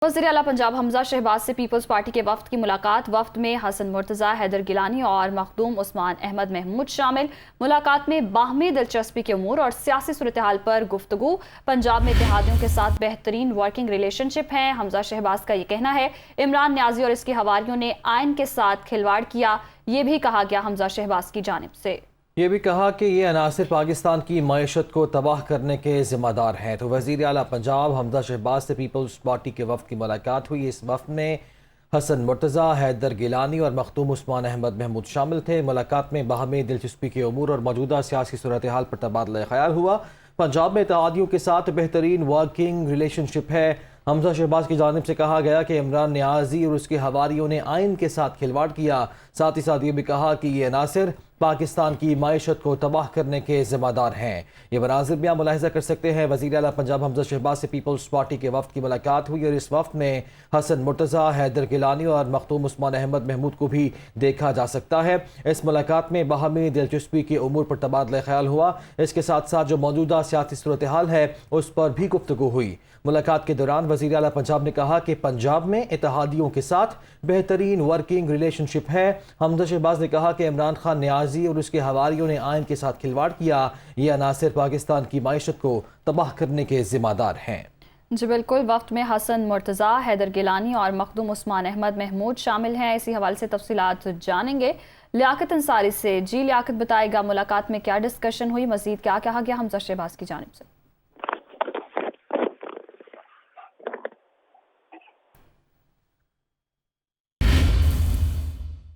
وزیر اعلیٰ پنجاب حمزہ شہباز سے پیپلز پارٹی کے وفد کی ملاقات۔ وفد میں حسن مرتضیٰ، حیدر گیلانی اور مخدوم عثمان احمد محمود شامل۔ ملاقات میں باہمی دلچسپی کے امور اور سیاسی صورتحال پر گفتگو۔ پنجاب میں اتحادیوں کے ساتھ بہترین ورکنگ ریلیشن شپ ہے، حمزہ شہباز کا یہ کہنا ہے۔ عمران نیازی اور اس کے حواریوں نے آئین کے ساتھ کھلواڑ کیا، یہ بھی کہا گیا حمزہ شہباز کی جانب سے۔ یہ بھی کہا کہ یہ عناصر پاکستان کی معیشت کو تباہ کرنے کے ذمہ دار ہیں۔ تو وزیر اعلیٰ پنجاب حمزہ شہباز سے پیپلز پارٹی کے وفد کی ملاقات ہوئی۔ اس وفد میں حسن مرتضیٰ، حیدر گیلانی اور مخدوم عثمان احمد محمود شامل تھے۔ ملاقات میں باہمی دلچسپی کے امور اور موجودہ سیاسی صورتحال پر تبادلہ خیال ہوا۔ پنجاب میں اتحادیوں کے ساتھ بہترین ورکنگ ریلیشن شپ ہے۔ حمزہ شہباز کی جانب سے کہا گیا کہ عمران نیازی اور اس کے حواریوں نے آئین کے ساتھ کھلواڑ کیا۔ ساتھ ہی ساتھ یہ بھی کہا کہ یہ عناصر پاکستان کی معیشت کو تباہ کرنے کے ذمہ دار ہیں۔ یہ مناظر بھی آپ ملاحظہ کر سکتے ہیں۔ وزیر اعلیٰ پنجاب حمزہ شہباز سے پیپلز پارٹی کے وفد کی ملاقات ہوئی اور اس وفد میں حسن مرتضیٰ، حیدر گیلانی اور مخدوم عثمان احمد محمود کو بھی دیکھا جا سکتا ہے۔ اس ملاقات میں باہمی دلچسپی کے امور پر تبادلہ خیال ہوا۔ اس کے ساتھ ساتھ جو موجودہ سیاسی صورتحال ہے اس پر بھی گفتگو ہوئی۔ ملاقات کے دوران وزیر اعلیٰ پنجاب نے کہا کہ پنجاب میں اتحادیوں کے ساتھ بہترین ورکنگ ریلیشن شپ ہے۔ حمزہ شہباز نے کہا کہ عمران خان نیازی اور اس کے حواریوں نے آئین کے ساتھ کھلواڑ کیا، یہ عناصر پاکستان کی معیشت کو تباہ کرنے کے ذمہ دار ہیں۔ جی بالکل، وفد میں حسن مرتضیٰ، حیدر گیلانی اور مخدوم عثمان احمد محمود شامل ہیں۔ اسی حوالے سے تفصیلات جانیں گے لیاقت انصاری سے۔ جی لیاقت، بتائے گا ملاقات میں کیا ڈسکشن ہوئی، مزید کیا کہا گیا حمزہ شہباز کی جانب سے؟